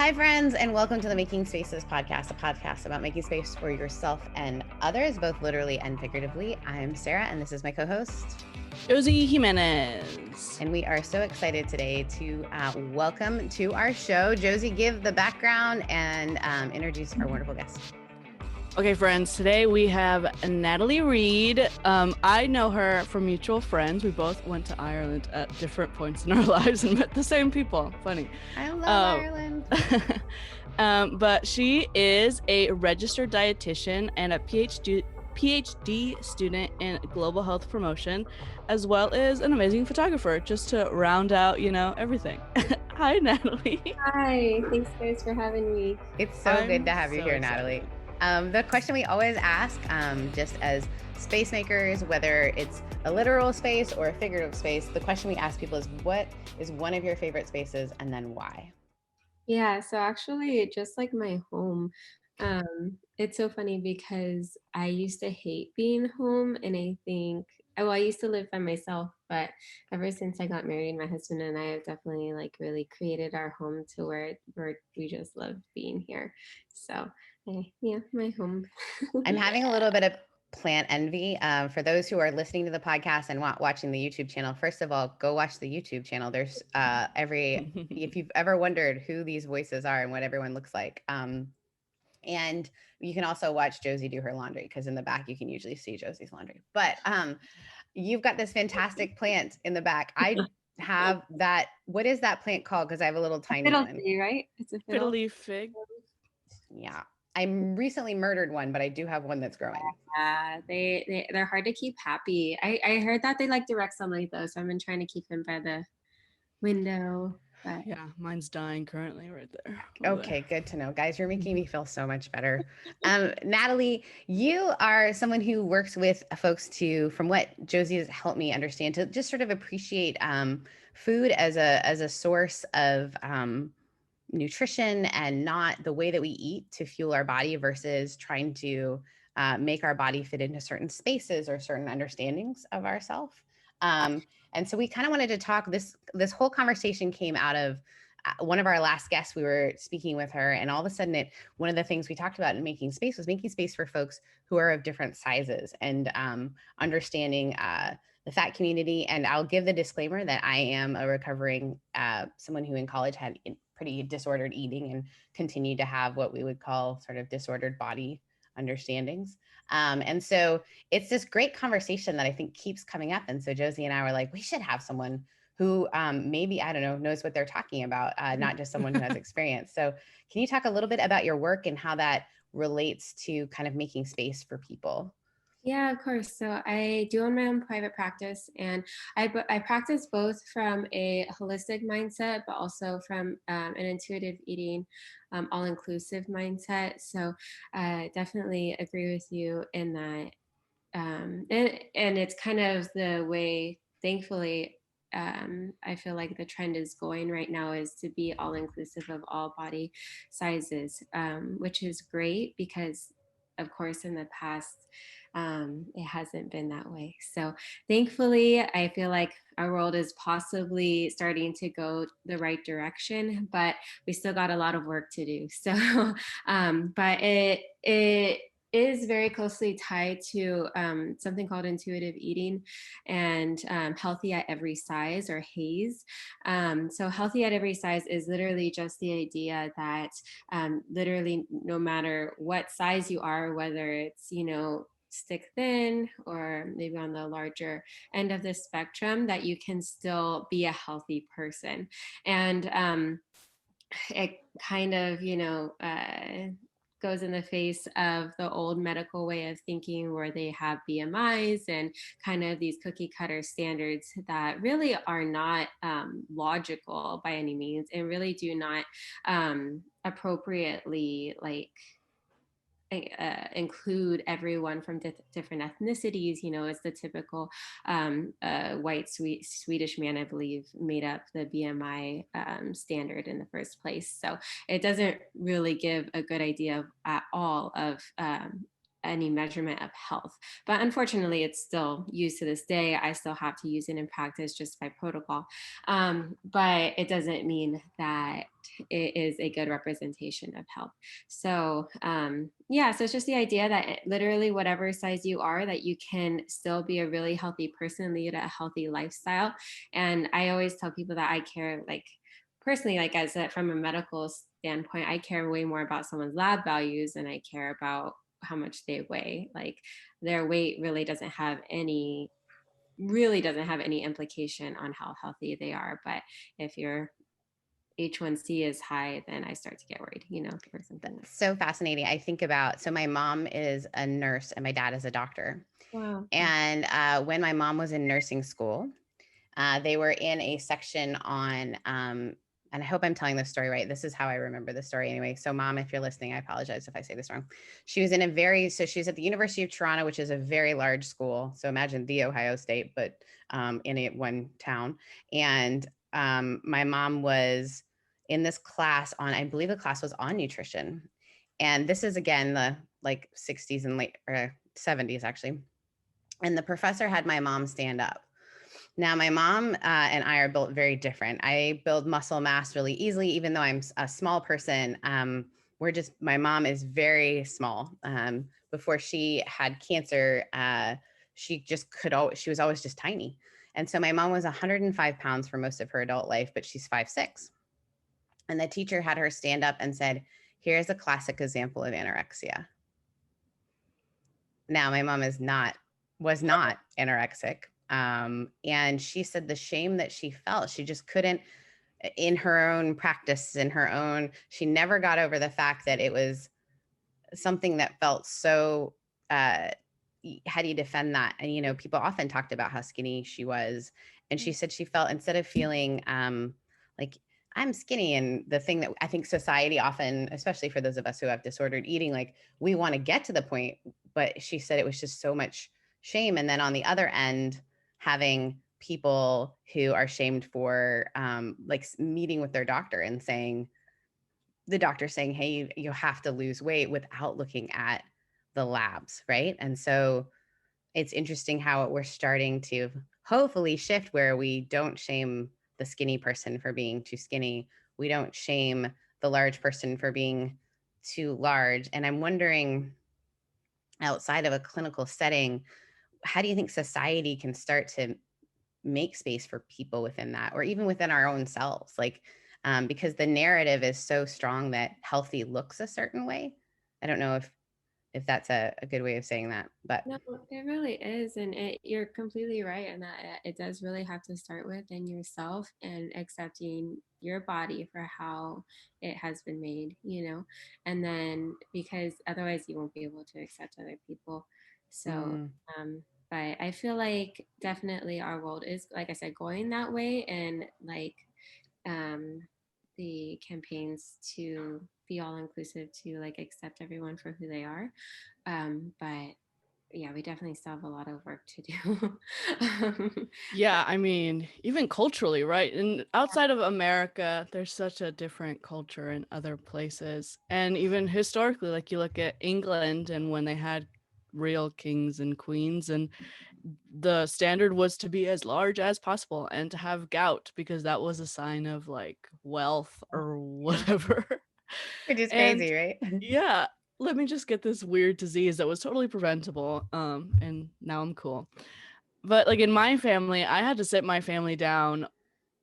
Hi, friends, and welcome to the Making Spaces podcast, a podcast about making space for yourself and others, both literally and figuratively. I'm Sarah, and this is my co-host, Josephine Jimenez. And we are so excited today to welcome to our show. Josie, give the background and introduce our wonderful guest. Okay, friends, today we have Natalie Reed. I know her from mutual friends. We both went to Ireland at different points in our lives and met the same people. Funny. I love Ireland. But she is a registered dietitian and a PhD student in global health promotion, as well as an amazing photographer, just to round out, everything. Hi, Natalie. Hi, thanks guys for having me. It's so good to have you here, Natalie. The question we always ask, just as space makers, whether it's a literal space or a figurative space, the question we ask people is, what is one of your favorite spaces and then why? Yeah, so actually just like my home, it's so funny because I used to hate being home, and I think, I used to live by myself, but ever since I got married, my husband and I have definitely really created our home to where we just love being here. So yeah, my home. I'm having a little bit of plant envy. For those who are listening to the podcast and watching the YouTube channel, first of all, go watch the YouTube channel. There's if you've ever wondered who these voices are and what everyone looks like. And you can also watch Josie do her laundry, because in the back you can usually see Josie's laundry. But you've got this fantastic plant in the back. I have that. What is that plant called? Because I have a little tiny fiddle one. tree, right? It's a fiddle leaf fig. Yeah. I recently murdered one, but I do have one that's growing. Yeah, they're hard to keep happy. I heard that they like direct sunlight though, so I've been trying to keep him by the window. But yeah, mine's dying currently right there. Okay, good to know. Guys, you're making me feel so much better. Natalie, you are someone who works with folks from what Josie has helped me understand, to just sort of appreciate food as a source of nutrition, and not the way that we eat to fuel our body versus trying to make our body fit into certain spaces or certain understandings of ourselves. And so we kind of wanted to talk, this whole conversation came out of one of our last guests. We were speaking with her, and all of a sudden one of the things we talked about in making space was making space for folks who are of different sizes, and understanding the fat community. And I'll give the disclaimer that I am a recovering someone who in college had pretty disordered eating and continued to have what we would call sort of disordered body understandings. And so it's this great conversation that I think keeps coming up. And so Josie and I were like, we should have someone who maybe, I don't know, knows what they're talking about, not just someone who has experience. So can you talk a little bit about your work and how that relates to kind of making space for people? Yeah, of course. So I do own my own private practice, and I practice both from a holistic mindset, but also from an intuitive eating, all-inclusive mindset. So I definitely agree with you in that. And it's kind of the way, thankfully, I feel like the trend is going right now, is to be all inclusive of all body sizes, which is great because, of course, in the past, it hasn't been that way. So thankfully, I feel like our world is possibly starting to go the right direction, but we still got a lot of work to do. So, but it is very closely tied to something called intuitive eating and healthy at every size, or HAES. So healthy at every size is literally just the idea that literally no matter what size you are, whether it's, stick thin or maybe on the larger end of the spectrum, that you can still be a healthy person. And it kind of, goes in the face of the old medical way of thinking, where they have BMIs and kind of these cookie cutter standards that really are not logical by any means, and really do not appropriately include everyone from different ethnicities. It's the typical white Swedish man, I believe, made up the BMI standard in the first place. So it doesn't really give a good idea at all of any measurement of health. But unfortunately, it's still used to this day. I still have to use it in practice just by protocol. But it doesn't mean that it is a good representation of health. So yeah, so it's just the idea that literally whatever size you are, that you can still be a really healthy person, lead a healthy lifestyle. And I always tell people that I care, like personally, like as from a medical standpoint, I care way more about someone's lab values than I care about how much they weigh. Like their weight really doesn't have any implication on how healthy they are. But if your H1C is high, then I start to get worried, for something. That's so fascinating. I think about, so my mom is a nurse and my dad is a doctor. Wow. And when my mom was in nursing school, they were in a section on, and I hope I'm telling this story right. This is how I remember the story anyway. So mom, if you're listening, I apologize if I say this wrong. She was she was at the University of Toronto, which is a very large school. So imagine the Ohio State, but in one town. And my mom was in this class on, I believe the class was on nutrition. And this is again, the like 60s and late 70s actually. And the professor had my mom stand up. Now, my mom and I are built very different. I build muscle mass really easily, even though I'm a small person. My mom is very small. Before she had cancer, she was always just tiny. And so my mom was 105 pounds for most of her adult life, but she's 5'6". And the teacher had her stand up and said, here's a classic example of anorexia. Now, my mom was not anorexic. And she said the shame that she felt, she just couldn't, in her own practice, she never got over the fact that it was something that felt so, how do you defend that? And, people often talked about how skinny she was. And she said she felt, instead of feeling like I'm skinny, and the thing that I think society often, especially for those of us who have disordered eating, like we want to get to the point, but she said it was just so much shame. And then on the other end, having people who are shamed for like meeting with their doctor and the doctor saying, hey, you have to lose weight, without looking at the labs, right? And so it's interesting how we're starting to hopefully shift, where we don't shame the skinny person for being too skinny. We don't shame the large person for being too large. And I'm wondering, outside of a clinical setting, how do you think society can start to make space for people within that, or even within our own selves? Like, because the narrative is so strong that healthy looks a certain way. I don't know if that's a good way of saying that, but No, it really is. And you're completely right in that it does really have to start within yourself and accepting your body for how it has been made, and then, because otherwise you won't be able to accept other people. So, but I feel like definitely our world is, like I said, going that way. And like the campaigns to be all inclusive, to like accept everyone for who they are. But yeah, we definitely still have a lot of work to do. Yeah, I mean, even culturally, right? And outside of America, there's such a different culture in other places. And even historically, like you look at England, and when they had real kings and queens, and the standard was to be as large as possible and to have gout, because that was a sign of like wealth or whatever. which is And crazy, right? yeah, let me just get this weird disease that was totally preventable. And now I'm cool. But like in my family, I had to sit my family down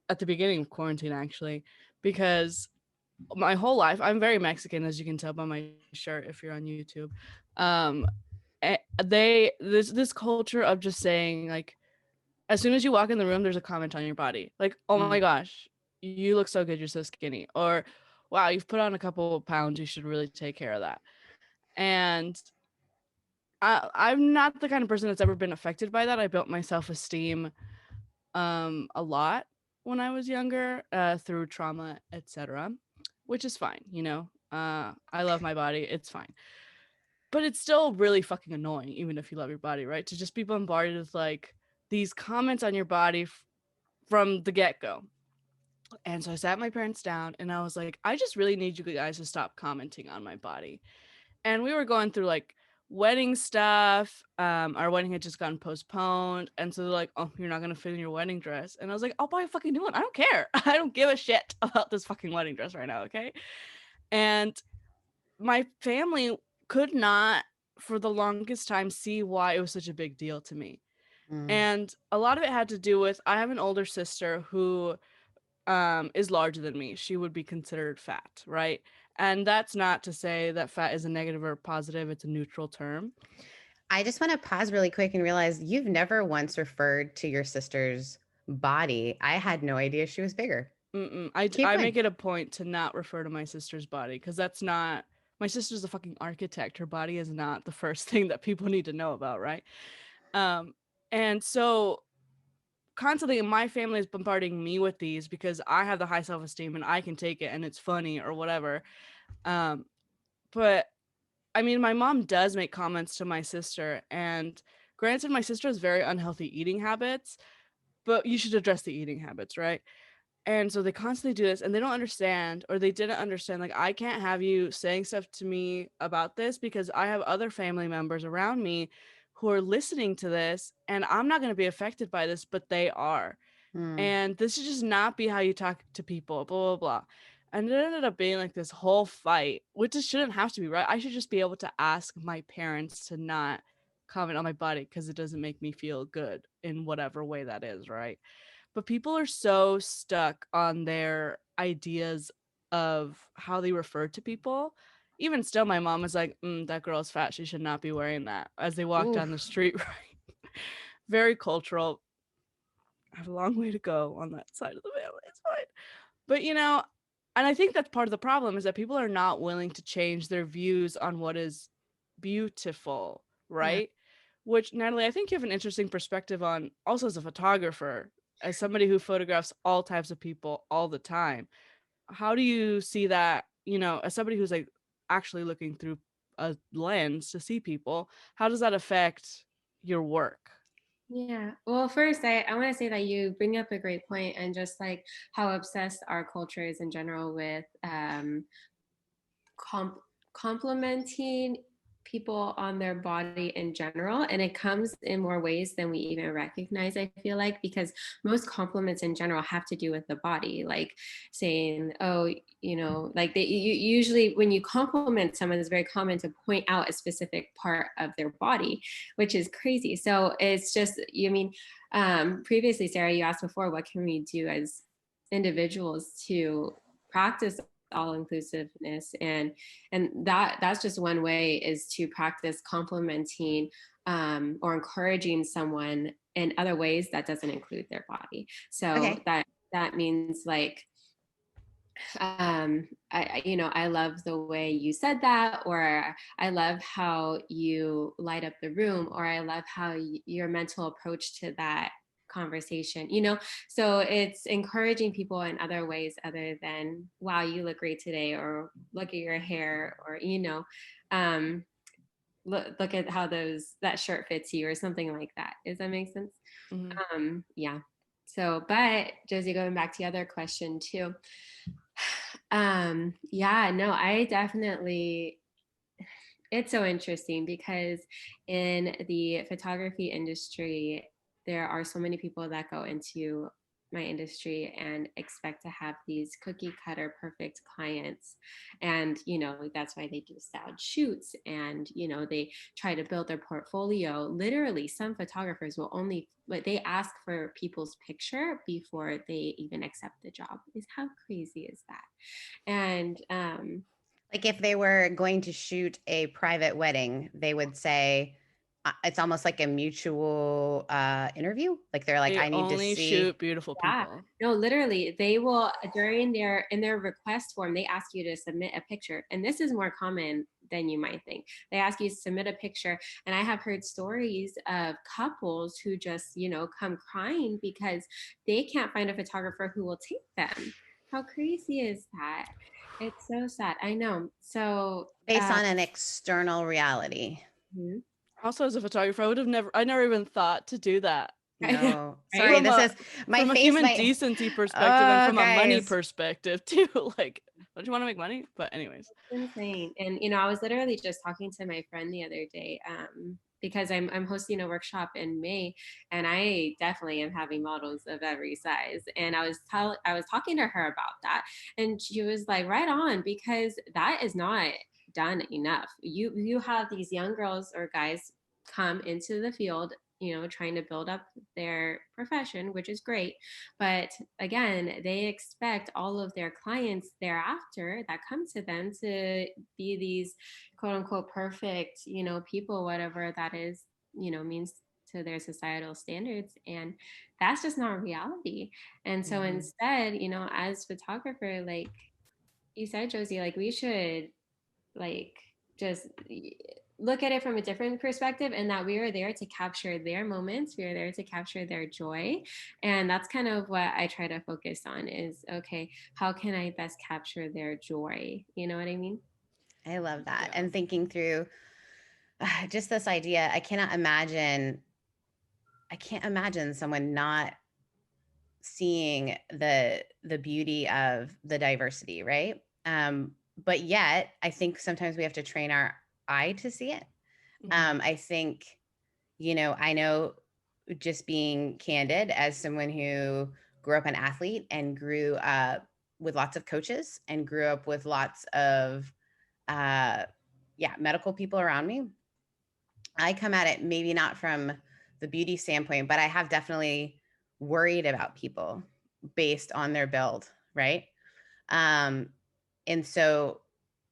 at the beginning of quarantine, actually, because my whole life, I'm very Mexican, as you can tell by my shirt if you're on YouTube. This culture of just saying, like, as soon as you walk in the room, there's a comment on your body, like, oh my gosh, you look so good, you're so skinny, or wow, you've put on a couple of pounds, you should really take care of that. And I'm not the kind of person that's ever been affected by that. I built my self-esteem a lot when I was younger, through trauma, etc., which is fine, I love my body, it's fine. But it's still really fucking annoying, even if you love your body, right? To just be bombarded with like these comments on your body from the get-go. And so I sat my parents down and I was like, I just really need you guys to stop commenting on my body. And we were going through like wedding stuff. Our wedding had just gotten postponed, and so they're like, "Oh, you're not gonna fit in your wedding dress." And I was like, "I'll buy a fucking new one. I don't care. I don't give a shit about this fucking wedding dress right now, okay?" And my family could not, for the longest time, see why it was such a big deal to me. Mm. And a lot of it had to do with I have an older sister who is larger than me. She would be considered fat, right? And that's not to say that fat is a negative or positive, it's a neutral term. I just want to pause really quick and realize you've never once referred to your sister's body. I had no idea she was bigger. Keep I going. make it a point to not refer to my sister's body because that's not, my sister's a fucking architect. Her body is not the first thing that people need to know about, right? Um, and so constantly my family is bombarding me with these because I have the high self-esteem and I can take it and it's funny or whatever. Um, but I mean, my mom does make comments to my sister, and granted, my sister has very unhealthy eating habits, but you should address the eating habits, right? And so they constantly do this and they don't understand, or they didn't understand, like, I can't have you saying stuff to me about this because I have other family members around me who are listening to this and I'm not going to be affected by this, but they are. Mm. And this should just not be how you talk to people, blah, blah, blah. And it ended up being like this whole fight, which it shouldn't have to be, right? I should just be able to ask my parents to not comment on my body because it doesn't make me feel good in whatever way that is, right? But people are so stuck on their ideas of how they refer to people. Even still, my mom was like, that girl's fat. She should not be wearing that as they walk down the Oof. street, right? Very cultural. I have a long way to go on that side of the family. It's fine. But, and I think that's part of the problem is that people are not willing to change their views on what is beautiful, Yeah. right? Which, Natalie, I think you have an interesting perspective on also as a photographer, as somebody who photographs all types of people all the time. How do you see that, as somebody who's like actually looking through a lens to see people, how does that affect your work? Yeah. Well, first, I want to say that you bring up a great point, and just like how obsessed our culture is in general with complimenting people on their body in general, and it comes in more ways than we even recognize, I feel like, because most compliments in general have to do with the body, like saying, oh, like usually when you compliment someone, it's very common to point out a specific part of their body, which is crazy. So it's just, previously, Sarah, you asked before, what can we do as individuals to practice all inclusiveness, and that's just one way, is to practice complimenting or encouraging someone in other ways that doesn't include their body. So Okay. that means like, I love the way you said that, or I love how you light up the room, or I love how your mental approach to that conversation, so it's encouraging people in other ways other than, wow, you look great today, or look at your hair, or um look at how that shirt fits you, or something like that. Does that make sense? Mm-hmm. Yeah. So, but Josie, going back to the other question too, yeah, no, I definitely, it's so interesting because in the photography industry, there are so many people that go into my industry and expect to have these cookie cutter perfect clients, and that's why they do styled shoots, and they try to build their portfolio. Literally, some photographers will only, but they ask for people's picture before they even accept the job. Is How crazy is that? And Like if they were going to shoot a private wedding, they would say it's almost like a mutual interview. Like they're like, They I need to only see. shoot beautiful yeah, people. no, literally, they will, in their request form, they ask you to submit a picture, and this is more common than you might think. They ask you to submit a picture, and I have heard stories of couples who just come crying because they can't find a photographer who will take them. How crazy is that? It's so sad. I know. So Based on an external reality. mhm. Also, as a photographer, I never even thought to do that. No, Right? sorry. This is my from a face. human decency perspective and from a money Guys. perspective too. Like, don't you want to make money? But anyways, Insane. And I was literally just talking to my friend the other day, because I'm hosting a workshop in May, and I definitely am having models of every size. And I was talking to her about that, and she was like, right on, because that is not done enough. You have these young girls or guys come into the field, trying to build up their profession, which is great. But again, they expect all of their clients thereafter that come to them to be these quote unquote perfect, people, whatever that is, means to their societal standards. And that's just not reality. And so instead, as photographer, like you said, Josie, like we should like just look at it from a different perspective, and that we are there to capture their moments, we are there to capture their joy. And that's kind of what I try to focus on is, okay, how can I best capture their joy? You know what I mean? I love that. yeah. And thinking through just this idea, I can't imagine someone not seeing the beauty of the diversity, right? But yet I think sometimes we have to train our eye to see it. I think, I know, just being candid, as someone who grew up an athlete and grew up with lots of coaches and grew up with lots of medical people around me, I come at it maybe not from the beauty standpoint, but I have definitely worried about people based on their build, right? And so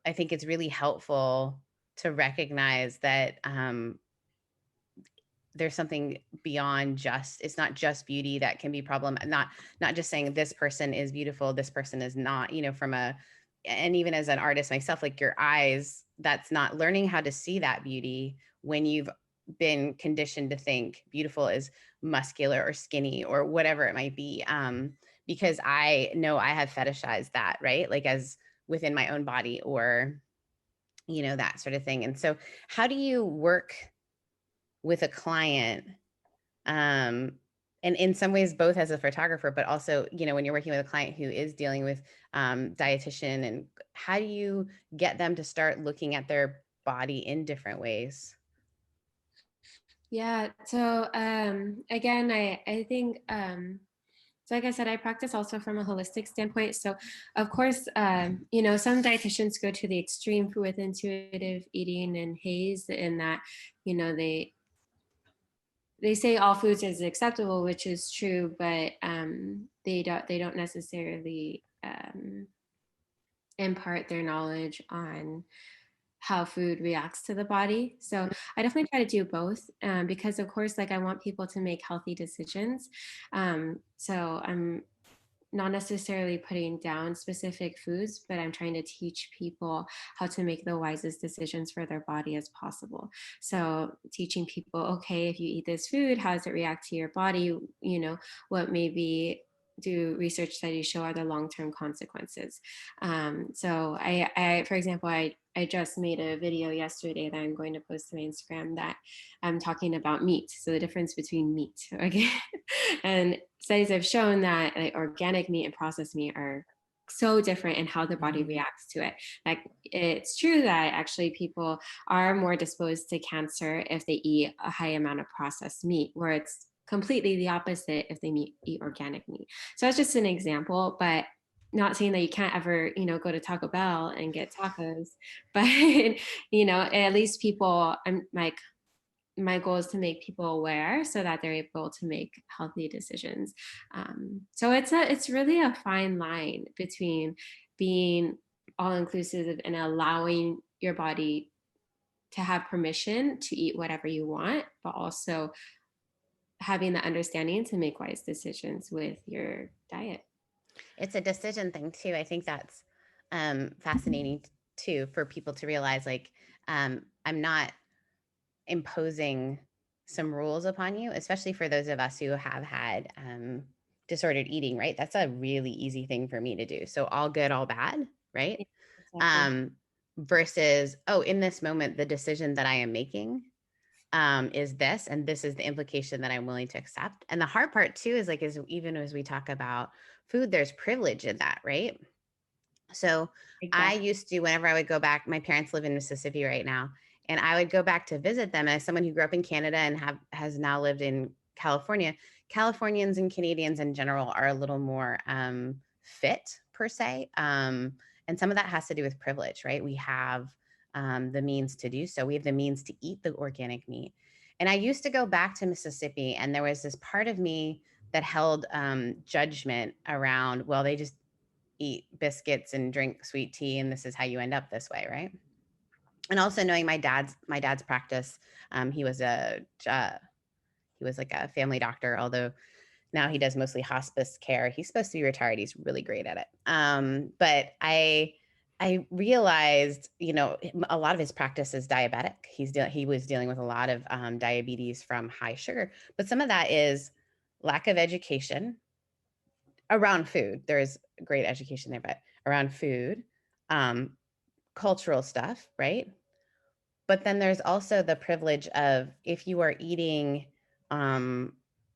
I think it's really helpful to recognize that there's something beyond just, it's not just beauty that can be problem, not just saying this person is beautiful, this person is not, and even as an artist myself, like your eyes, that's not learning how to see that beauty when you've been conditioned to think beautiful is muscular or skinny or whatever it might be. Because I know I have fetishized that, right? Like as within my own body or, that sort of thing. And so how do you work with a client, and in some ways both as a photographer, but also when you're working with a client who is dealing with dietitian, and how do you get them to start looking at their body in different ways? Yeah. So again, I think so like I said, I practice also from a holistic standpoint. So of course, some dietitians go to the extreme with intuitive eating and haze, in that, they say all foods is acceptable, which is true, but they don't necessarily impart their knowledge on how food reacts to the body. So I definitely try to do both, because of course, like I want people to make healthy decisions. So I'm not necessarily putting down specific foods, but I'm trying to teach people how to make the wisest decisions for their body as possible. So teaching people, okay, if you eat this food, how does it react to your body? What maybe do research studies show are the long-term consequences. So for example, I just made a video yesterday that I'm going to post to my Instagram, that I'm talking about meat. So the difference between meat, okay? And studies have shown that like organic meat and processed meat are so different in how the body reacts to it. Like it's true that actually people are more disposed to cancer if they eat a high amount of processed meat, where it's completely the opposite if they eat organic meat. So that's just an example, but not saying that you can't ever, go to Taco Bell and get tacos, but at least people, I'm like, my goal is to make people aware so that they're able to make healthy decisions. So it's really a fine line between being all inclusive and allowing your body to have permission to eat whatever you want, but also having the understanding to make wise decisions with your diet. It's a decision thing too. I think that's fascinating too, for people to realize, like, I'm not imposing some rules upon you, especially for those of us who have had disordered eating, right? That's a really easy thing for me to do. So all good, all bad, right? Exactly. Versus, oh, in this moment, the decision that I am making is this, and this is the implication that I'm willing to accept. And the hard part too is like, is even as we talk about food, there's privilege in that, right? So I Exactly. used to, whenever I would go back, my parents live in Mississippi right now, and I would go back to visit them as someone who grew up in Canada and has now lived in California. Californians and Canadians in general are a little more fit per se. And some of that has to do with privilege, right? We have the means to do so. We have the means to eat the organic meat. And I used to go back to Mississippi, and there was this part of me that held judgment around, well, they just eat biscuits and drink sweet tea, and this is how you end up this way, right? And also knowing my dad's practice, he was he was like a family doctor, although now he does mostly hospice care. He's supposed to be retired. He's really great at it. But I realized, a lot of his practice is diabetic. He was dealing with a lot of diabetes from high sugar, but some of that is lack of education around food. There's great education there, but around food, um, cultural stuff, right? But then there's also the privilege of if you are eating, um,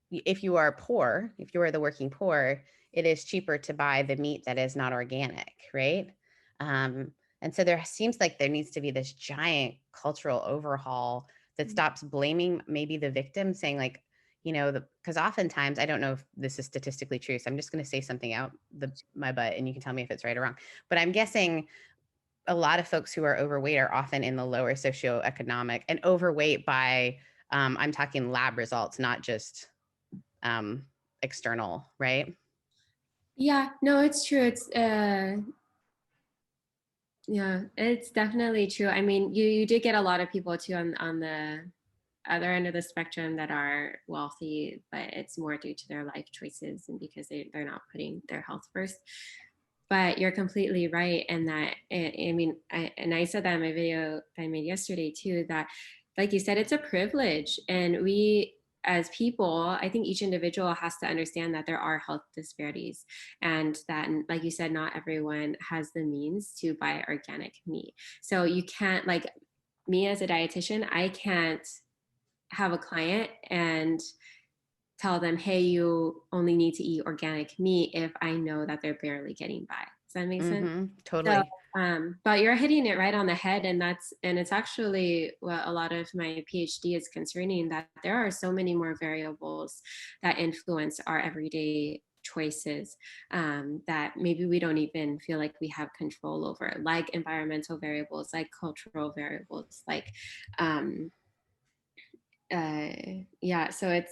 if you are poor, if you are the working poor, it is cheaper to buy the meat that is not organic, right? Um, and so there seems like there needs to be this giant cultural overhaul that stops blaming maybe the victim, saying like, because oftentimes, I don't know if this is statistically true, so I'm just going to say something out my butt, and you can tell me if it's right or wrong. But I'm guessing a lot of folks who are overweight are often in the lower socioeconomic, and overweight by I'm talking lab results, not just external, right? Yeah, no, it's true. Yeah, it's definitely true. I mean, you did get a lot of people too on the other end of the spectrum that are wealthy, but it's more due to their life choices and because they're not putting their health first. But you're completely right in that. I mean, I said that in my video that I made yesterday too, that like you said, it's a privilege. And we, as people, I think each individual has to understand that there are health disparities and that, like you said, not everyone has the means to buy organic meat. So you can't, like me as a dietitian, I can't have a client and tell them, hey, you only need to eat organic meat if I know that they're barely getting by. Does that make sense? So, Totally. but you're hitting it right on the head, and it's actually what a lot of my PhD is concerning, that there are so many more variables that influence our everyday choices that maybe we don't even feel like we have control over, like environmental variables, like cultural variables, like yeah. So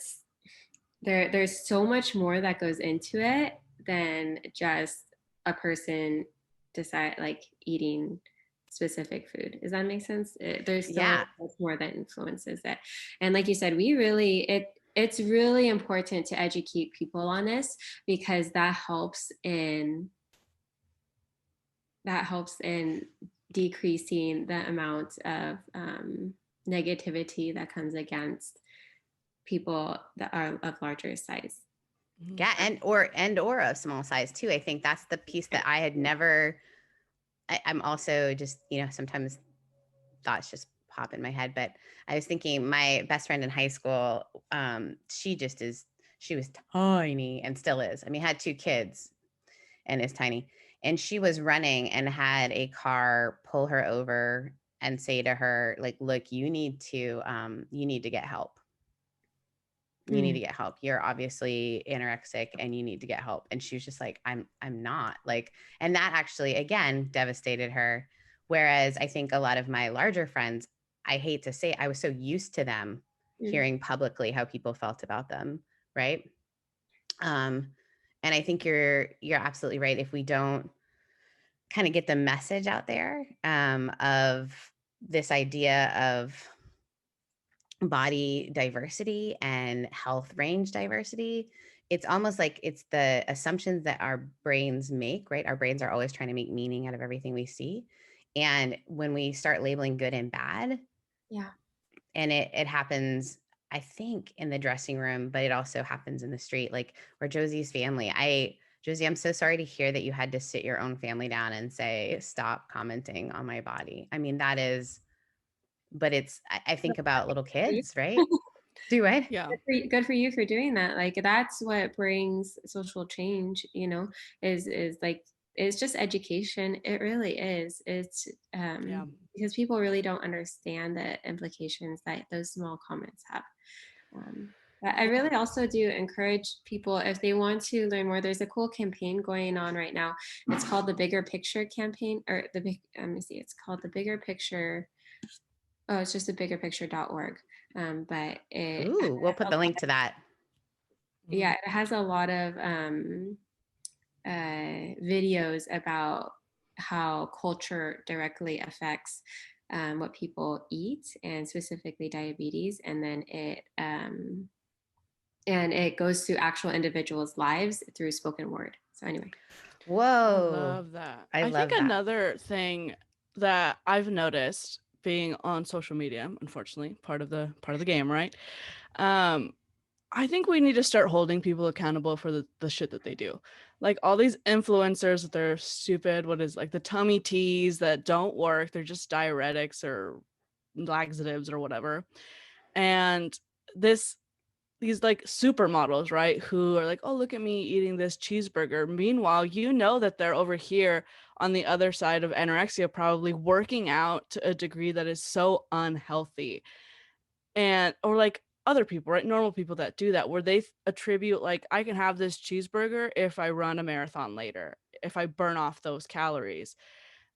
there's so much more that goes into it than just a person decide like eating specific food. Does that make sense? There's so Yeah. much more that influences it. And like you said, it's really important to educate people on this, because that helps in decreasing the amount of negativity that comes against people that are of larger size. Yeah. And or of small size too. I think that's the piece that I had never, I'm also just, sometimes thoughts just pop in my head, but I was thinking my best friend in high school, she was tiny and still is. I mean, had 2 kids and is tiny. And she was running and had a car pull her over and say to her, like, look, you need to get help. You need to get help. You're obviously anorexic and you need to get help. And she was just like, I'm not, like, and that actually, again, devastated her. Whereas I think a lot of my larger friends, I hate to say it, I was so used to them hearing publicly how people felt about them. Right. And I think you're absolutely right. If we don't kind of get the message out there of this idea of body diversity and health range diversity, it's almost like it's the assumptions that our brains make, right? Our brains are always trying to make meaning out of everything we see. And when we start labeling good and bad, Yeah. and it happens, I think, in the dressing room, but it also happens in the street, like where Josie's family. Josie, I'm so sorry to hear that you had to sit your own family down and say, stop commenting on my body. I mean, that is but I think about little kids, right? Do I? Yeah. Good for you for doing that. Like that's what brings social change, is like it's just education. It really is. It's Yeah. because people really don't understand the implications that those small comments have. But I really also do encourage people if they want to learn more. There's a cool campaign going on right now. It's called the Bigger Picture campaign, or the big. Let me see. It's called the Bigger Picture. Oh, it's just the biggerpicture.org. But Ooh, we'll put the link to that. yeah, it has a lot of videos about how culture directly affects what people eat, and specifically diabetes, and then it goes through actual individuals' lives through spoken word. So anyway. Whoa. I love that. I I think love that. another thing that I've noticed being on social media, unfortunately, part of the game, right? I think we need to start holding people accountable for the shit that they do. Like all these influencers that they're stupid, what is like the tummy teas that don't work, they're just diuretics or laxatives or whatever. And these like supermodels, right? Who are like, oh, look at me eating this cheeseburger. Meanwhile, you know that they're over here on the other side of anorexia, probably working out to a degree that is so unhealthy. And, or like other people, right? Normal people that do that, where they attribute, like, I can have this cheeseburger if I run a marathon later, if I burn off those calories,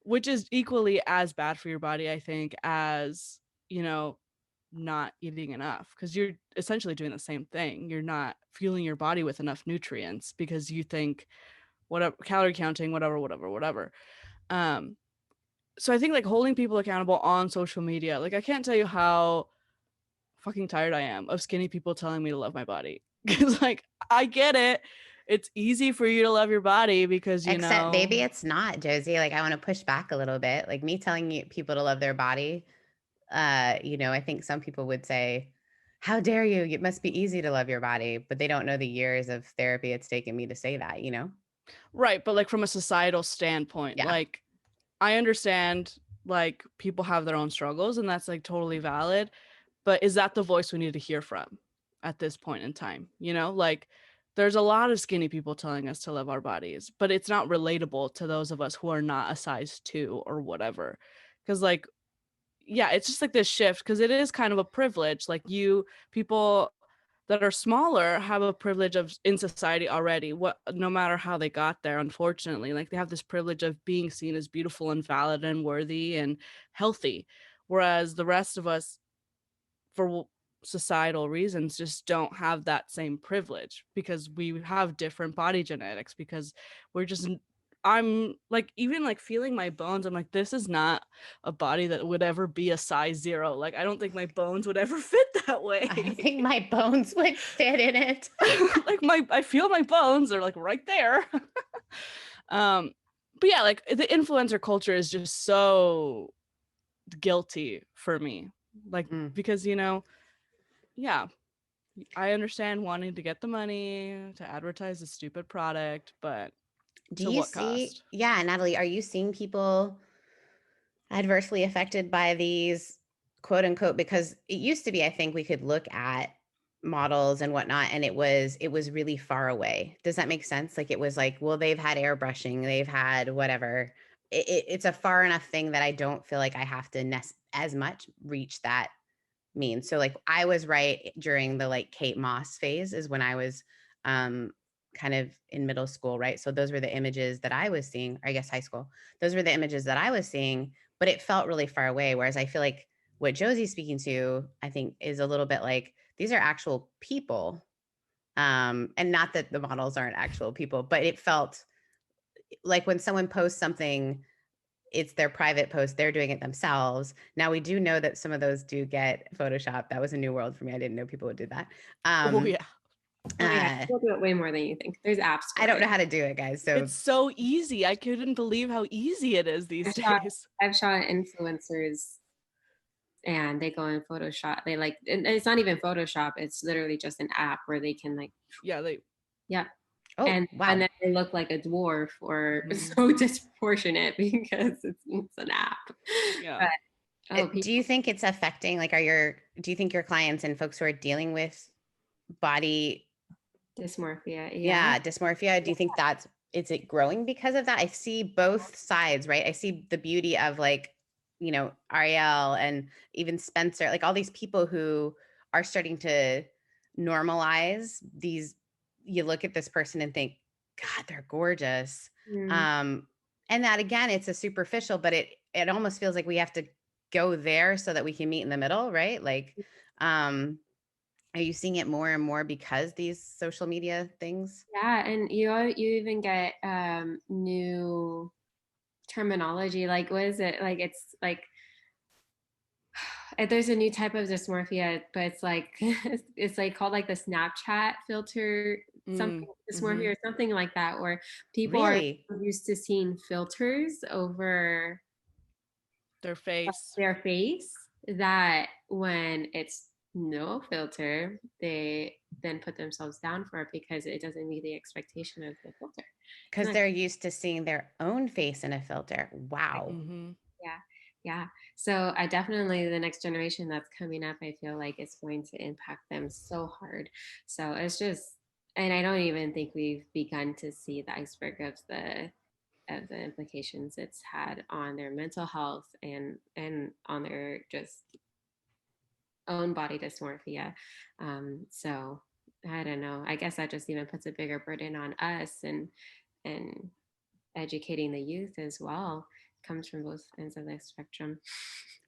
which is equally as bad for your body, I think, as, not eating enough, because you're essentially doing the same thing. You're not fueling your body with enough nutrients because you think whatever, calorie counting, whatever. So I think like holding people accountable on social media, like I can't tell you how fucking tired I am of skinny people telling me to love my body. Because like I get it, it's easy for you to love your body because Except maybe it's not, Josie. Like I want to push back a little bit. Like me telling people to love their body, I think some people would say, how dare you? It must be easy to love your body, but they don't know the years of therapy it's taken me to say that. Right, but like from a societal standpoint, Yeah. like I understand like people have their own struggles and that's like totally valid, but is that the voice we need to hear from at this point in time? Like there's a lot of skinny people telling us to love our bodies, but it's not relatable to those of us who are not a size 2 or whatever. Because like, yeah, it's just like this shift, because it is kind of a privilege. Like people that are smaller have a privilege of in society already, no matter how they got there, unfortunately. Like they have this privilege of being seen as beautiful and valid and worthy and healthy, whereas the rest of us, for societal reasons, just don't have that same privilege because we have different body genetics, because I'm like, even like feeling my bones, I'm like, this is not a body that would ever be a size 0. Like I don't think my bones would ever fit that way. I don't think my bones would fit in it. Like I feel my bones are like right there. But yeah, like the influencer culture is just so guilty for me. Like because yeah, I understand wanting to get the money to advertise a stupid product, but Do to you what see, cost? yeah, Natalie, are you seeing people adversely affected by these quote unquote, because it used to be, I think we could look at models and whatnot and it was really far away. Does that make sense? Like it was like, well, they've had airbrushing, they've had whatever. It's a far enough thing that I don't feel like I have to as much reach that mean. So like I was right during the like Kate Moss phase is when I was kind of in middle school, right? So those were the images that I was seeing, or I guess high school. Those were the images that I was seeing, but it felt really far away. Whereas I feel like what Josie's speaking to, I think, is a little bit like these are actual people. And not that the models aren't actual people, but it felt like when someone posts something, it's their private post, they're doing it themselves. Now we do know that some of those do get Photoshop. That was a new world for me. I didn't know people would do that. Oh yeah. Oh yeah, people do it way more than you think. There's apps for I don't it. know how to do it, guys. So It's so easy. I couldn't believe how easy it is these days. I've shot influencers and they go in Photoshop. They like, and it's not even Photoshop. It's literally just an app where they can like, Yeah, yeah. oh and wow. then they look like a dwarf or so disproportionate because it's an app. Yeah. But Oh, Do you think it's affecting, like, do you think your clients and folks who are dealing with body, dysmorphia. Yeah. yeah, dysmorphia, do you think is it growing because of that? I see both sides, right? I see the beauty of, like, Ariel and even Spencer, like all these people who are starting to normalize these. You look at this person and think, God, they're gorgeous. Mm. Um, and that, again, it's a superficial, but it almost feels like we have to go there so that we can meet in the middle, right? Like, are you seeing it more and more because these social media things? Yeah, and you even get new terminology. Like, what is it? Like, it's like there's a new type of dysmorphia, but it's like it's like called like the Snapchat filter, something Mm-hmm. dysmorphia or something like that, where people are Really? used to seeing filters over Their face. their face, that when it's no filter, they then put themselves down for it because it doesn't meet the expectation of the filter. Because they're used to seeing their own face in a filter. Wow. Mm-hmm. Yeah. Yeah. So I definitely, the next generation that's coming up, I feel like it's going to impact them so hard. So it's just, and I don't even think we've begun to see the iceberg of the implications it's had on their mental health and on their just own body dysmorphia. So I don't know. I guess that just even puts a bigger burden on us, and educating the youth as well. Comes from both ends of the spectrum.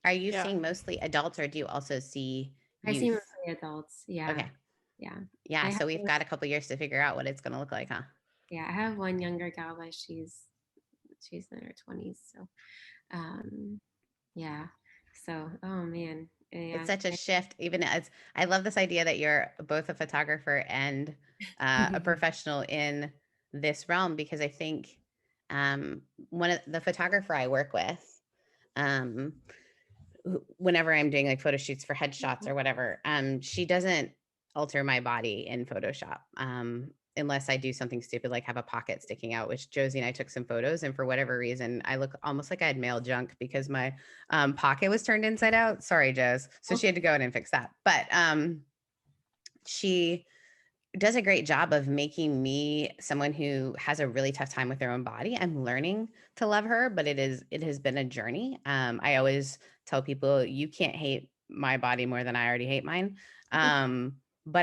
Are you Yeah. seeing mostly adults, or do you also see I see youth? mostly adults. Yeah. Okay. Yeah. I Yeah. have, So we've got a couple years to figure out what it's going to look like, huh? yeah, I have one younger gal, but she's in her 20s. So yeah. So oh man. It's Yeah. such a shift, even as I love this idea that you're both a photographer and a professional in this realm, because I think one of the photographer I work with, um, whenever I'm doing like photo shoots for headshots or whatever, she doesn't alter my body in Photoshop. Unless I do something stupid like have a pocket sticking out, which Josie and I took some photos, and for whatever reason, I look almost like I had male junk because my pocket was turned inside out. Sorry, Josie. So she had to go in and fix that. But she does a great job of making me someone who has a really tough time with their own body. I'm learning to love her, but it has been a journey. I always tell people, you can't hate my body more than I already hate mine. But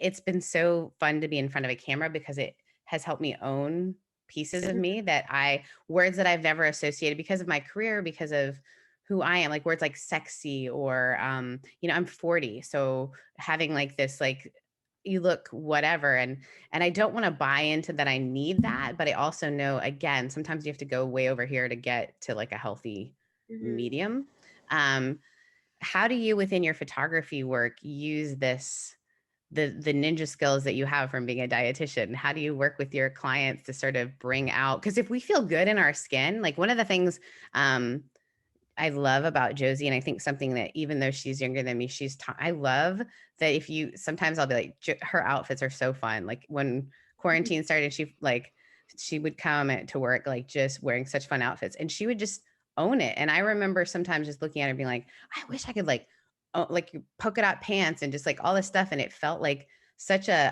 it's been so fun to be in front of a camera because it has helped me own pieces of me words that I've never associated because of my career, because of who I am, like words like sexy or, I'm 40. So having like this, like, you look whatever, and I don't want to buy into that I need that, but I also know, again, sometimes you have to go way over here to get to like a healthy Mhm. medium. How do you, within your photography work, use the ninja skills that you have from being a dietitian? How do you work with your clients to sort of bring out, because if we feel good in our skin, like one of the things I love about Josie, and I think something that, even though she's younger than me, I love that sometimes I'll be like, her outfits are so fun. Like when quarantine started, she would come to work, like just wearing such fun outfits, and she would just own it. And I remember sometimes just looking at her being like, I wish I could like polka dot pants and just like all this stuff. And it felt like such a,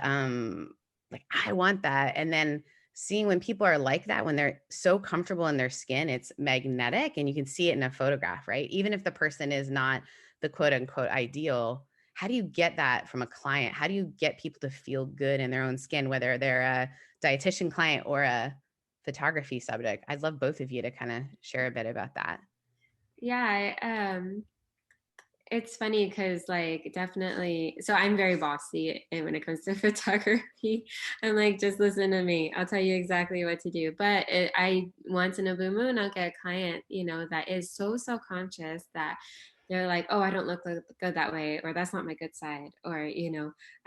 like, I want that. And then seeing when people are like that, when they're so comfortable in their skin, it's magnetic, and you can see it in a photograph, right? Even if the person is not the quote unquote ideal, how do you get that from a client? How do you get people to feel good in their own skin, whether they're a dietitian client or a photography subject? I'd love both of you to kind of share a bit about that. Yeah. It's funny because, like, definitely, so I'm very bossy, and when it comes to photography, I'm like, just listen to me, I'll tell you exactly what to do. But I once in a blue moon, I'll get a client, that is so self-conscious that they're like, oh, I don't look good that way, or that's not my good side, or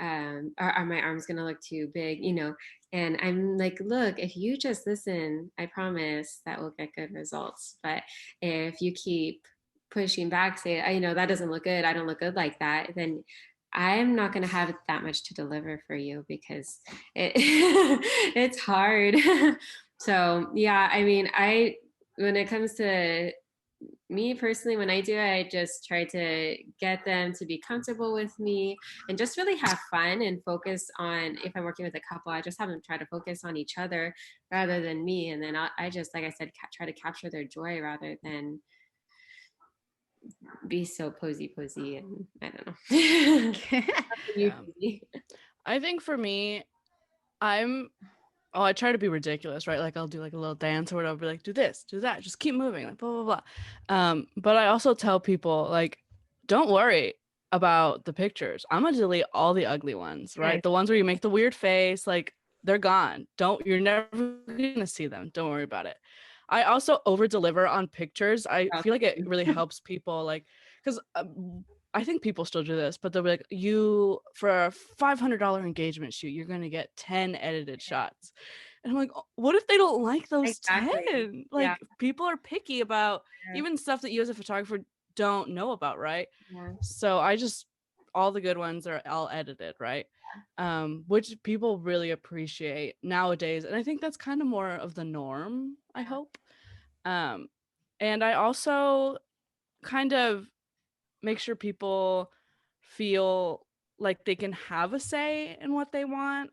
are my arms gonna look too big, and I'm like, look, if you just listen, I promise that we'll get good results. But if you keep pushing back, say, that doesn't look good, I don't look good like that, then I'm not going to have that much to deliver for you, because it's hard. So yeah, I mean, when it comes to me personally, when I do it, I just try to get them to be comfortable with me and just really have fun and focus on, if I'm working with a couple, I just have them try to focus on each other rather than me. And then I just, like I said, try to capture their joy rather than be so posy and I don't know. Yeah. I think for me, I try to be ridiculous, right? Like I'll do like a little dance or whatever, be like, do this, do that, just keep moving, like blah, blah, blah. But I also tell people, like, don't worry about the pictures. I'm gonna delete all the ugly ones, right? The ones where you make the weird face, like they're gone. You're never gonna see them. Don't worry about it. I also over deliver on pictures. I feel like it really helps people, like, because I think people still do this, but they'll be like, you, for a $500 engagement shoot, you're going to get 10 edited shots. And I'm like, what if they don't like those 10? Like, people are picky about even stuff that you as a photographer don't know about, right? So all the good ones are all edited, right? Which people really appreciate nowadays. And I think that's kind of more of the norm, I hope. And I also kind of make sure people feel like they can have a say in what they want,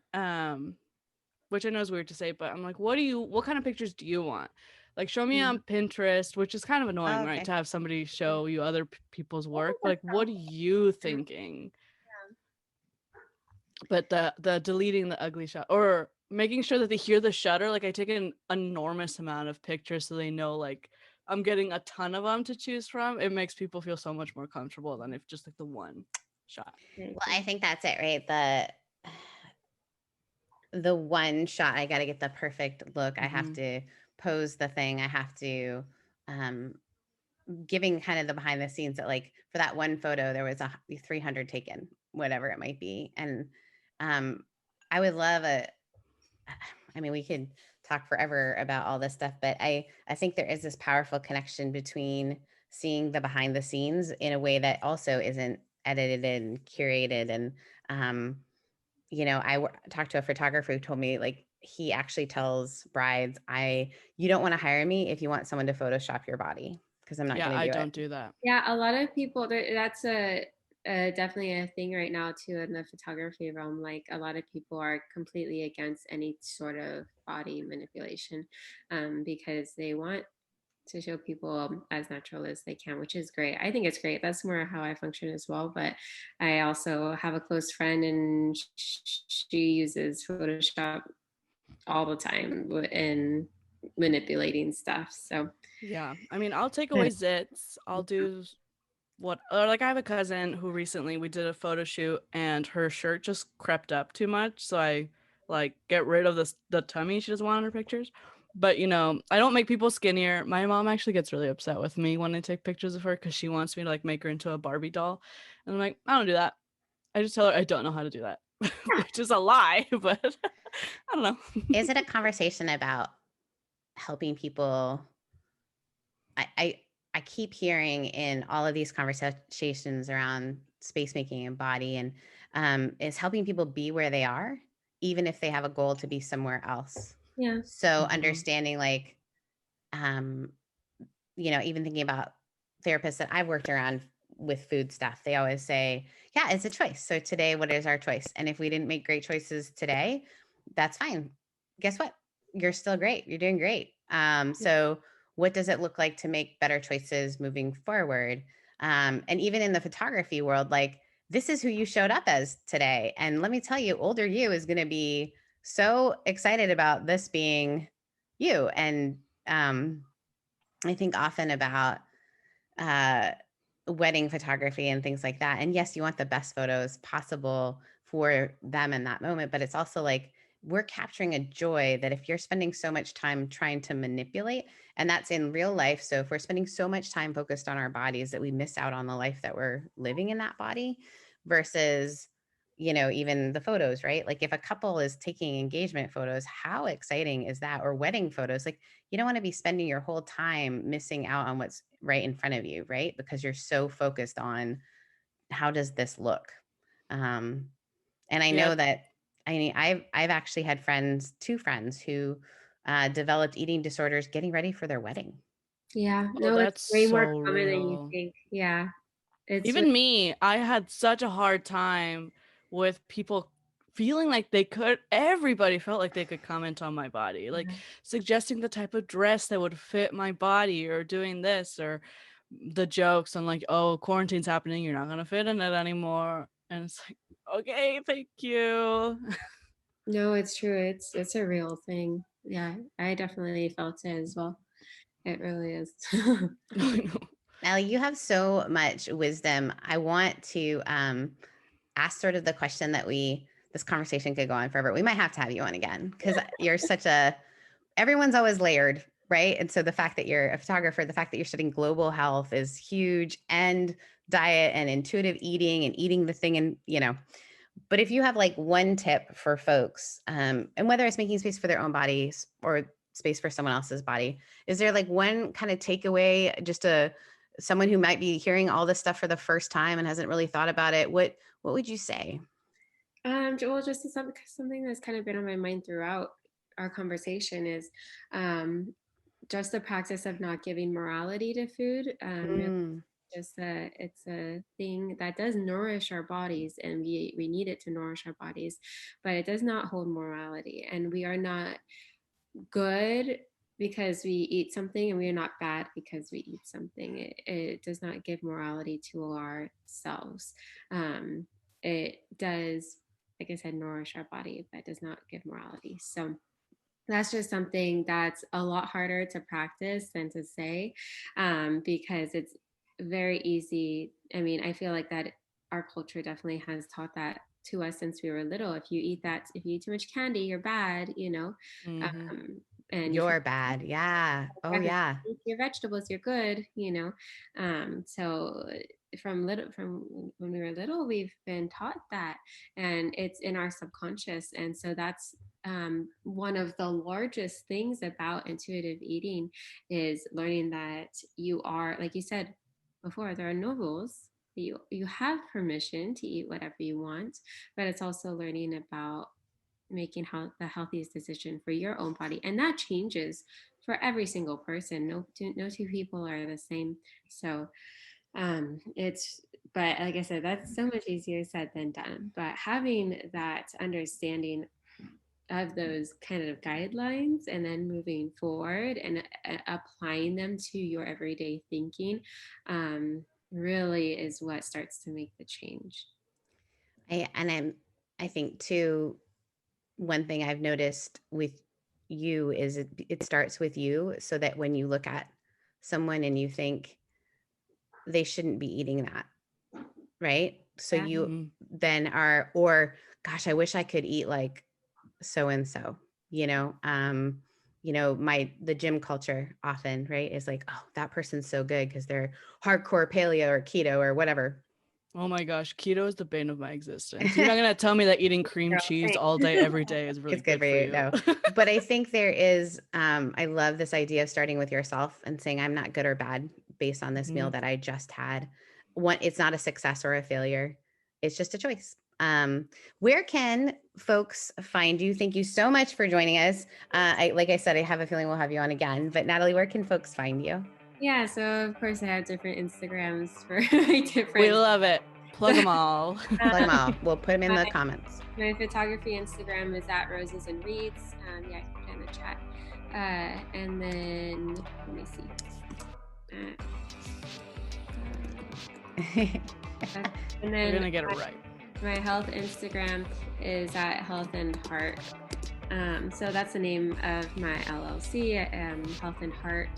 which I know is weird to say, but I'm like, what kind of pictures do you want? Like, show me on Pinterest, which is kind of annoying, right, to have somebody show you other people's work, but like, what are you thinking? But the deleting the ugly shot, or making sure that they hear the shutter, like I take an enormous amount of pictures so they know, like, I'm getting a ton of them to choose from. It makes people feel so much more comfortable than if just like the one shot. Well, I think that's it, right? The one shot, I got to get the perfect look. I have to pose the thing. I have to, giving kind of the behind the scenes that, like, for that one photo, there was 300 taken, whatever it might be. And I would love I mean, we could talk forever about all this stuff, but I think there is this powerful connection between seeing the behind the scenes in a way that also isn't edited and curated. And, I talked to a photographer who told me, like, he actually tells brides, you don't want to hire me if you want someone to Photoshop your body, because I'm not going to do it. I don't do that. Yeah, a lot of people, that's definitely a thing right now too in the photography realm. Like, a lot of people are completely against any sort of body manipulation, because they want to show people as natural as they can, which is great. I think it's great. That's more how I function as well. But I also have a close friend, and she uses Photoshop all the time in manipulating stuff. So yeah, I mean, I'll take away zits. I'll do like, I have a cousin who recently we did a photo shoot and her shirt just crept up too much, so I like get rid of the tummy she doesn't want in her pictures. But I don't make people skinnier. My mom actually gets really upset with me when I take pictures of her because she wants me to like make her into a Barbie doll, and I'm like, I don't do that. I just tell her I don't know how to do that, which is a lie, but I don't know. Is it a conversation about helping people? I keep hearing in all of these conversations around space making and body, and is helping people be where they are, even if they have a goal to be somewhere else. Yeah. So understanding, like, even thinking about therapists that I've worked around with food stuff, they always say, yeah, it's a choice. So today, what is our choice? And if we didn't make great choices today, that's fine. Guess what? You're still great. You're doing great. So what does it look like to make better choices moving forward? And even in the photography world, like, this is who you showed up as today. And let me tell you, older you is going to be so excited about this being you. And I think often about wedding photography and things like that. And yes, you want the best photos possible for them in that moment, but it's also like, we're capturing a joy that if you're spending so much time trying to manipulate, and that's in real life. So if we're spending so much time focused on our bodies that we miss out on the life that we're living in that body, versus, even the photos, right? Like, if a couple is taking engagement photos, how exciting is that? Or wedding photos, like, you don't want to be spending your whole time missing out on what's right in front of you, right? Because you're so focused on, how does this look? And I know that, I mean, I've actually had two friends who developed eating disorders getting ready for their wedding. Yeah, Oh, no, it's that's way more so common than you real. think. Yeah, it's Even me, I had such a hard time with people feeling like everybody felt like they could comment on my body, like suggesting the type of dress that would fit my body or doing this or the jokes on like, oh, quarantine's happening, you're not going to fit in it anymore. And it's like, okay, thank you. no, it's true. It's a real thing. Yeah, I definitely felt it as well. It really is. Natalie, you have so much wisdom. I want to ask sort of the question that this conversation could go on forever. We might have to have you on again because you're everyone's always layered, right? And so the fact that you're a photographer, the fact that you're studying global health is huge, and diet and intuitive eating and eating the thing. And, but if you have like one tip for folks, and whether it's making space for their own bodies or space for someone else's body, is there like one kind of takeaway, just someone who might be hearing all this stuff for the first time and hasn't really thought about it? What would you say? Well, just something that's kind of been on my mind throughout our conversation is just the practice of not giving morality to food. It's a thing that does nourish our bodies, and we need it to nourish our bodies, but it does not hold morality, and we are not good because we eat something, and we are not bad because we eat something. It does not give morality to ourselves. It does, like I said, nourish our body, but does not give morality. So that's just something that's a lot harder to practice than to say, because it's very easy. I mean, I feel like that our culture definitely has taught that to us since we were little. If you eat too much candy, you're bad, Mm-hmm. and You're bad. Yeah. Oh yeah. eat your vegetables, you're good, so from when we were little, we've been taught that, and it's in our subconscious. And so that's one of the largest things about intuitive eating, is learning that you are, like you said before, there are no rules. You have permission to eat whatever you want, but it's also learning about making the healthiest decision for your own body, and that changes for every single person. No two people are the same. So it's but like I said, that's so much easier said than done. But having that understanding of those kind of guidelines, and then moving forward and applying them to your everyday thinking, really is what starts to make the change. I think too, one thing I've noticed with you is it starts with you, so that when you look at someone and you think they shouldn't be eating that, right? So Yeah. you then or gosh, I wish I could eat like so and so, the gym culture often, right, is like, oh, that person's so good because they're hardcore paleo or keto or whatever. Oh my gosh, keto is the bane of my existence. You're not gonna tell me that eating cream cheese all day, every day is really It's good for you. No, but I think there is, I love this idea of starting with yourself and saying, I'm not good or bad based on this meal that I just had. It's not a success or a failure. It's just a choice. Where can folks find you? Thank you so much for joining us. Like I said, I have a feeling we'll have you on again, but Natalie, where can folks find you? Yeah, so of course I have different Instagrams for different. We love it. Plug them all. Plug them all. We'll put them in the comments. My photography Instagram is at Roses and Reeds. Yeah, I can put it in the chat. And then let me see. And then We're gonna get it right. My health Instagram is at Health and Heart. So that's the name of my LLC, Health and Heart.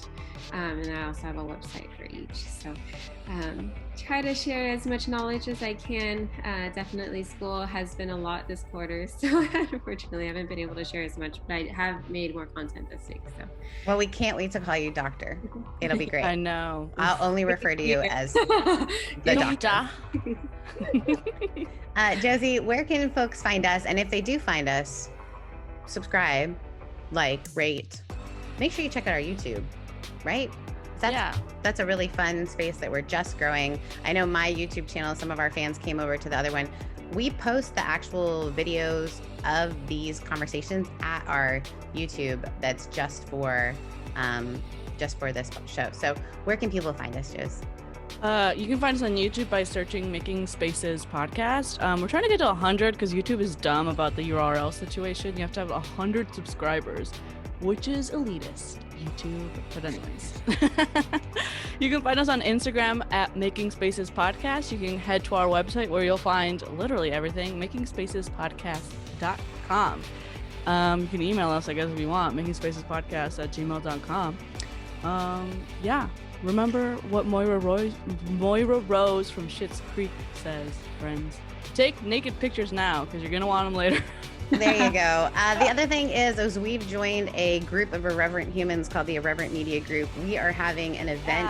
And I also have a website for each. So try to share as much knowledge as I can. Definitely school has been a lot this quarter, so unfortunately I haven't been able to share as much, but I have made more content this week. So, well, we can't wait to call you doctor. It'll be great. I know. I'll only refer to you as the doctor. Josie, where can folks find us? And if they do find us, subscribe, like, rate. Make sure you check out our YouTube, right? That's a really fun space that we're just growing. I know my YouTube channel, some of our fans came over to the other one. We post the actual videos of these conversations at our YouTube. That's just for just for this show. So where can people find us, Joes? You can find us on YouTube by searching Making Spaces Podcast. We're trying to get to 100 because YouTube is dumb about the URL situation. You have to have 100 subscribers, which is elitist, YouTube. But anyways, you can find us on Instagram at Making Spaces Podcast. You can head to our website where you'll find literally everything, makingspacespodcast.com. You can email us, I guess, if you want, makingspacespodcast@gmail.com. Yeah. Remember what Moira Rose from Schitt's Creek says, friends. Take naked pictures now because you're going to want them later. There you go. The other thing is we've joined a group of irreverent humans called the Irreverent Media Group. We are having an event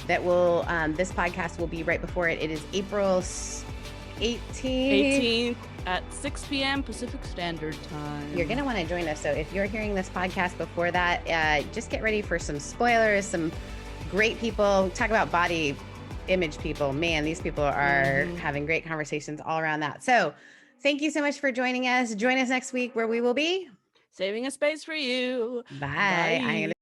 that will, this podcast will be right before it. It is April 18th at 6 p.m. Pacific Standard Time. You're going to want to join us. So if you're hearing this podcast before that, just get ready for some spoilers, some great people. Talk about body image people. Man, these people are having great conversations all around that. So thank you so much for joining us. Join us next week where we will be saving a space for you. Bye. I'm going to